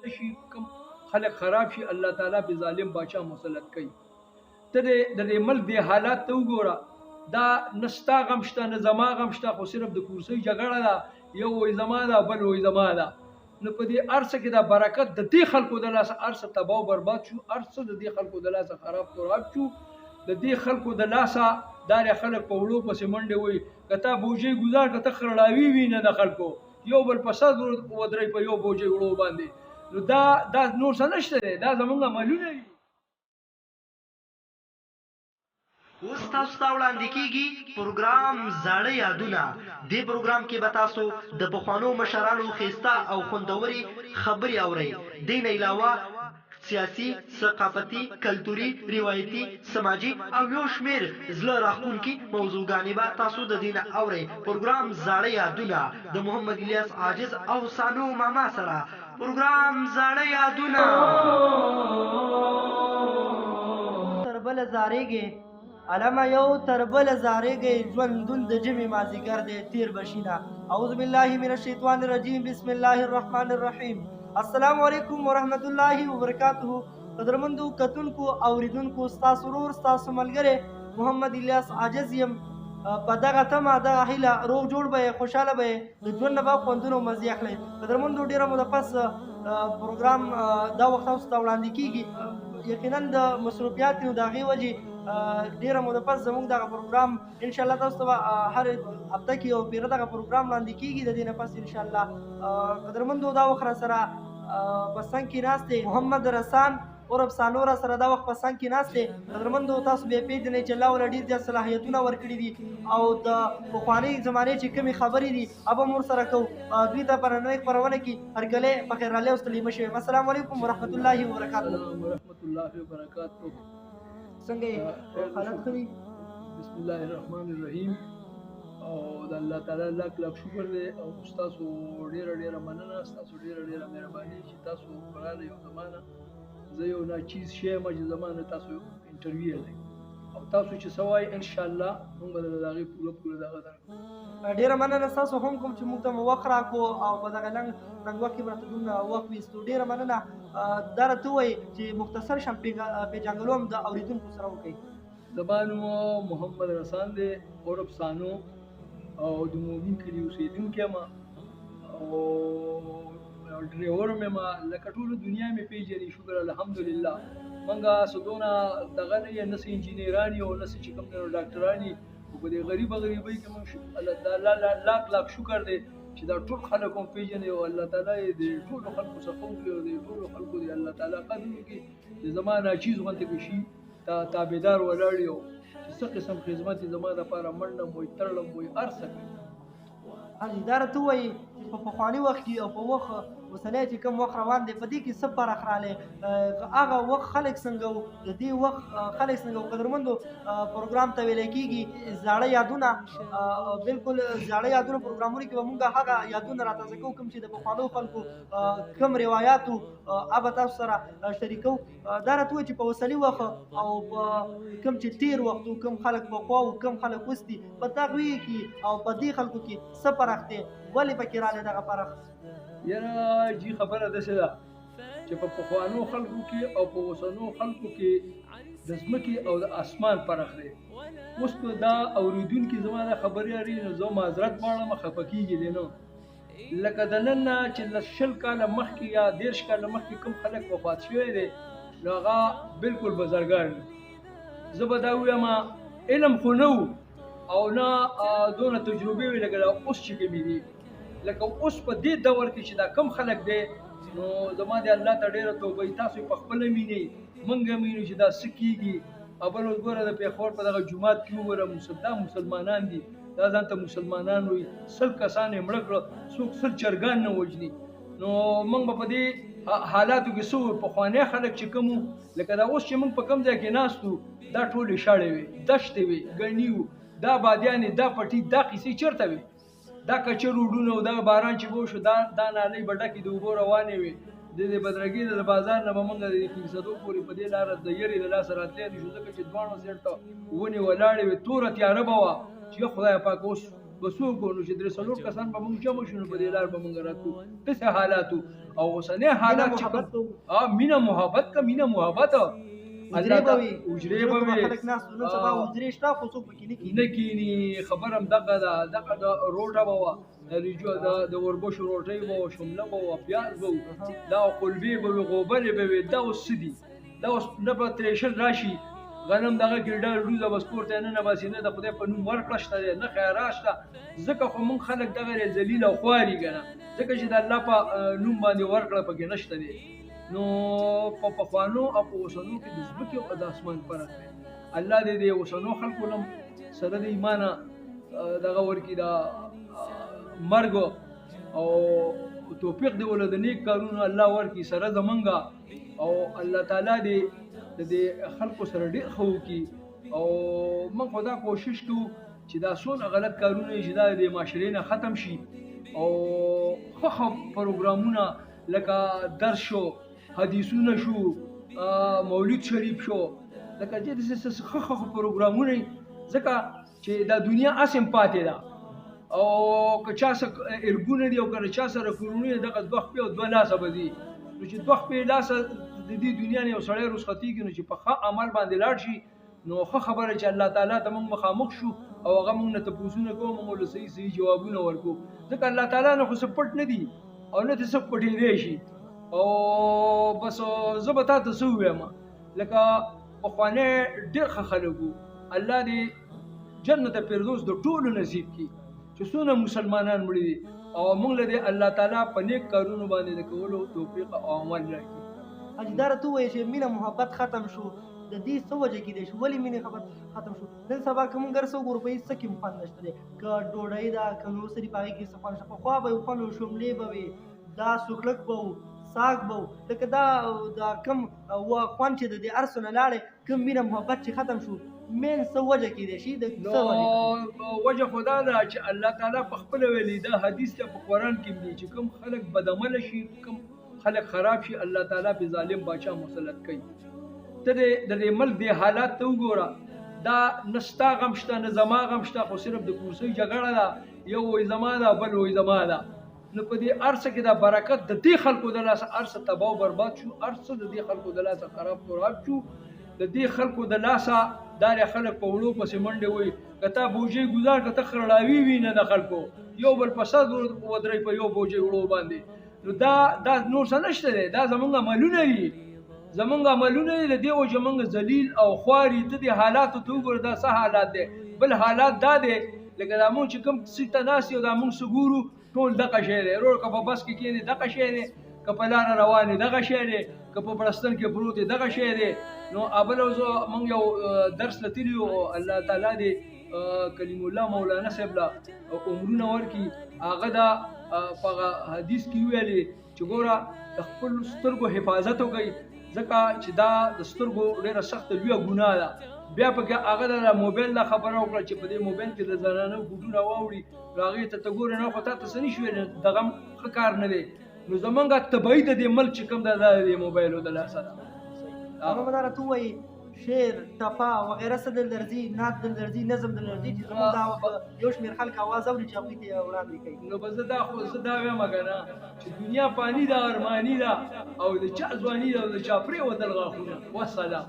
شي کوم خلک خراب شي الله تعالی به ظالم بادشاہ مسلط کوي. ته د دې ملک د حالات ته وګوره، دا نستا غم شته نه زما غم شته، خو صرف د کرسۍ جګړه ده، یو وایي زما ده بل وایي زما ده. نو په دې ارڅ کې دا برکت د دې خلکو د لاسه ارڅ تباہ او برباد شو، ارڅ د دې خلکو د لاسه خراب خراب شو، د دې خلکو د لاسه دا خلک په وړو پسې منډې وایي که تا بوجۍ ګزار که ته خرړاوي وي نه د خلکو یو بل په سر ودرئ په یو بوجۍ وړو باندې. نو دا نور څه نشته دی، دا زمونږ عملونه دي. اوس تاسو ته وړاندې کیږي پروګرام زاړه یادونه. دې پروګرام کې به تاسو د پخوانو مشرانو ښایسته او خوندورې خبرې اورئ. دې نه علاوه سیاسي، ثقافتي، کلتوري، روایتي، سماجي او یو شمېر زړه راښکونکي موضوعګانې به تاسو د دې نه اورئ. پروګرام زاړه یادونه د محمد الیاس عاجز او سانو ماما سره. پروګرام زاړه یادونه. تر بله زارېږې علامه یو تر بله زارېږئ ژوندون د ژمي مازدیګر دی تیر بشینه. اعوذ بالله من الشیطان الرجیم بسم الله الرحمن الرحیم. السلام علیکم ورحمت الله وبرکاتہ. قدرمندو کتونکو اوریدونکو ستاسو ورور ستاسو ملګری محمد الیاس عاجز یم. په دغه تمه دغه هیله روغ جوړ به یې خوشحاله به یې د ژوند نه به خوندونه او مزې اخلئ. قدرمندو ډېره موده پس پروګرام دا وخت تاسو ته وړاندې کیږي. یقینا د مصروفیاتو د هغې وجې ډېره موده پس زموږ دغه پروګرام انشاءالله تاسو ته به هر هفته کې یو پیره دغه پروګرام وړاندې کیږي. د دې نه پس انشاءالله قدرمندو دا وخت را سره په څنګ کې ناست دی محمد رسان عرف سانو را سره دا وخت په څنګ کې ناست دی. قدرمندو تاسو بیا پېژنئ چې الله ورله ډېر زیات صلاحیتونه ورکړي دي او د پخوانۍ زمانې چې کومې خبرې دي هغه به مور سره کوو. دوی ته په نننۍ خپرونه کې هرکلی په خیرحالۍ او ستړي مه شئ. السلام علیکم ورحمت الله وبرکاتہ. ورحمت الله وبرکاتہ. څنګه یې حالت ښه دي؟ بسم الله الرحمن الرحیم. او د الله تعالی لاک لاک شکر دی او ستاسو ډېره ډېره مننه، ستاسو ډېره ډېره مهرباني چې تاسو راغلئ یو زمانه زه یو ناچیز شی یم چې زمانه تاسو انټرویو دی او تاسو چې څه وایي انشاءالله موږ به د هغې پوره دغه درکړو. ډېره مننه ستاسو هم کوم چې موږ ته مو وخت راکړو او په دغه لنډ وخت کې به راته دومره وخت ویستو. ډېره مننه. دا راته ووایي چې مختصر شم پېژنګلو هم د اورېدونکو سره وکړئ. زما نوم محمد رسان دی عرف سانو او د مومین کلي اوسېدونکی یم او ډریور مې ما لکه ټوله دنیا مې پېژني شکر الحمدلله. موږ څه دونه دغه نه یو نه څه انجینران یو نه څه چې کوم ډاکټران یي خو په دې غریبۍ کې موږ الله لاک لاک شکر دی چې دا ټول خلک هم پېژني او الله تعالی یې د ټولو خلکو څخه وکړي او د ټولو خلکو د الله تعالی قدر وکړي د زما ناچیز غوندې به شي تابعدار ولاړ یو چې څه قسم خدمت یې زما دپاره منډم وایي تړلم وایي هر څه کوي. دا راته ووایي چې په پخواني وخت کې او په وخت اوسنی چې کوم وخت روان دی په دې کې څه فرق راغلی؟ هغه وخت خلک څنګه وو د دې وخت خلک څنګه وو؟ قدرمندو پروګرام ته ویلی کېږي زاړه یادونه. بلکل زاړه یادونه پروګرامونو کې به مونږ هغه یادونه راتازه کوو کوم چې د پخوانو خلکو کوم روایاتو هغه تاسو سره شریکوو. دا راته ووایي چې په اوسني وخت او په کوم چې تېر وخت و کوم خلک پخوا و کوم خلک اوس دي په هغوی کې او په دې خلکو کې څه فرق دی؟ ولې پکې راغلی دغه فرق؟ یاره جی خبره داسې ده چې په پخوانو خلکو کې او په اوسنو خلکو کې د ځمکې او د اسمان فرق دی. اوس په دا اورېدونکي زما دا خبرې اوري نو زه معذرت غواړم خفه کېږي دی نو لکه د نن نه چې 20 کاله مخکې یا 30 کاله مخکې کوم خلک وفات شوی دی نو هغه بلکل بزرګان دي. زه به دا ووایم علم خو نه و او نه دونه تجربې وې لکه دا اوس چې کومې دي. لکه اوس په دې دور کې چې دا کم خلک دی نو زما د الله ته ډېره توبه تاسو په خپله مینئ موږ هم وینو چې دا څه کېږي. اول اوس ګوره د پېښور په دغه جومات کې وګوره دا مسلمانان دي دا ځان ته مسلمانان وایي 100 کسان یې مړه کړه څوک 100 چرګان نه وژني. نو موږ به په دې حالاتو کې څه وو پخوانی خلک چې کوم وو لکه دا اوس چې موږ په کوم ځای کې ناست وو دا ټولې شاړې وې دښتې وې ګڼې وو دا بادیانې دا پټي دا قیسې چېرته وې؟ دا کچر روډونه او دا باران چې به وشو دا نالۍ به ډکې د اوبو روانې وې. د دې بدرګۍ د بازار نه به موږ د فیصدو پورې په دې لاره د یرې د لاسه راتلی نه شو ځکه چې دواړو سیټ ته ونې ولاړې وې توره تیاره به وه چې خدای پاک اوس به څوک وو نو چې درې څلور کسان به موږ جمع شو نو په دې لار به موږ راتلو داسې حالات او اوسنی حالات چې مینه محبت کا مینه محبت اجرې به وي اجرې به خلک ناس نن سبا اجرې شته خو څوک پکې نه کینی خبر هم دغه دغه د روټه به ریجو د وربشو روټۍ به شمله به پیاز به دا قلبي به غوبلې به دا اوس دي دا اوس نه به تریشر راشي غنم دغه ګرډا روزه بس پورته نه باسي نه د خدای په نوم ورکړه شته نه خیرات شته ځکه خو مونږ خلک دغه ذلیل او خواري ګنه ځکه چې د الله په نوم باندې ورکړه پکې نشته دي نو په پخوانو او په اوسنو کې د ځمکې او د اسمان فرق دی الله دې اوسنو خلکو لم سره د ایمان دغه ورکی دا مرګ او توفیق دی ولر د نیک کارونو الله ورکی سره زمونږه او الله تعالی دې خلکو سره ډېر خو کی او موږ خدا کوشش کوو چې دا څونه غلط کارونه چې دا د معاشرې نه ختم شي او خو پروګرامونه لکه درس شو حدیثونه شو مولد شریف شو لکه دې خو پروګرامونه ځکه چې دا دنیا اسیم پاتې ده او که چا سره ارګونه دي او که چا سره کورونه دغه دوه په دوه لاسه بدی نو چې دوه په لاسه د دې دنیا نه یو سړی رسختيږي نو چې په ښه عمل باندې لاړ شي نو ښه خبره چې الله تعالی ته موږ مخامخ شو او هغه موږ نه تپوسونه کوو موږ له صحیح جوابونه ورکو ځکه الله تعالی نه خو سپټ نه دي او نه ته سپټې دی شي او بس زه به تاسو څه وایم لکه پخواني ډېر ښه خلک الله دې جنت فردوس د ټولو نصیب کړي چې څونه مسلمانان مړي دي او موږ له الله تعالی په نیک کارونو باندې د کولو توفیق او عمل راکړي اجدار ته وایي چې مینه محبت ختم شو د دې څه وجه کې دی چې ولې مینه محبت ختم شو نن سبا کوم ګرځو ګورپې څه کې مفاد نشته دی که ډوډۍ دا کنو سری پای کې صفان شپه خو به خپل شوملې به دا سوکلک به ساګ به لکه دا کم وا خوان چې د دې ارسنه لاړې کوم مینه محبت چې ختم شو مین څه وجه کې دی شي د څه وجه خدا دا چې الله تعالی په خپل ویلي دا حدیث ته په قران کې دی چې کوم خلک بدعمل شي کوم خلک خراب شي الله تعالی په ظالم بادشاہ مسلط کوي ته د دې ملک د حالات ته وګوره دا نستا غم شته نه زما غم شته خو صرف د کرسي جګړه ده یو وې زما ده بل وې زما ده نو په دې ارسه کې دا برکت د دې خلکو د لاسه ارسه تباہ او برباد شو ارسه د دې خلکو د لاسه خراب خراب شو د دې خلکو د لاسه دار خلک په وړو پسې منډه وي کته بوجي گزار کته خړلاوي وینه د خلکو یو بل فساد ودرې په یو بوجي وړو باندې نو دا نور څه نشته دی دا زمونږ عملونه دي زمونږ عملونه دي د دې وجه موږ ذلیل او خواري ته دې حالاتو ته وګوره دا څه حالات دي بل حالات دا دي لکه دا مونږ چې کوم سیته ناسي او دا مونږ سګورو ټول دغه شی دی روړ که په بس کې کېنې دغه شی دی که په لاره روان دغه شی دی که په بړستن کې پروت دغه شی دی نو ابل موږ یو درس لتلی او الله تعالی دې کلیم الله مولانا صاحب لا عمرونه ورکی هغه دا په حدیث کې ویلي چې ګوره د خپل سترګو حفاظت وکړي ځکه چې دا د سترګو ډېره سخته لویه ګناه ده بیا پکې هغه د موبایل لا خبره وکړه چې په دې موبایل کې د زنانه ګوډونه واوړي هغې ته ګوره نه خو تا ته څه نه شوې دغه ښه کار نه دی نو زمونږ طبعي د دې ملک چې کوم دا د موبایلو د لاسه ده هغه راته وایي شعر ټپه وغیره څه دل درځي نعت دل درځي نظم دل درځي چې زموږ دا وخت یو شمېر خلک اواز اوري چې هغوی ته وړاندې کوي نو بس زه دا وایم که نه چې دنیا فاني ده ارماني ده او د چا ځواني ده او د چا پرېوتل غاښونه والسلام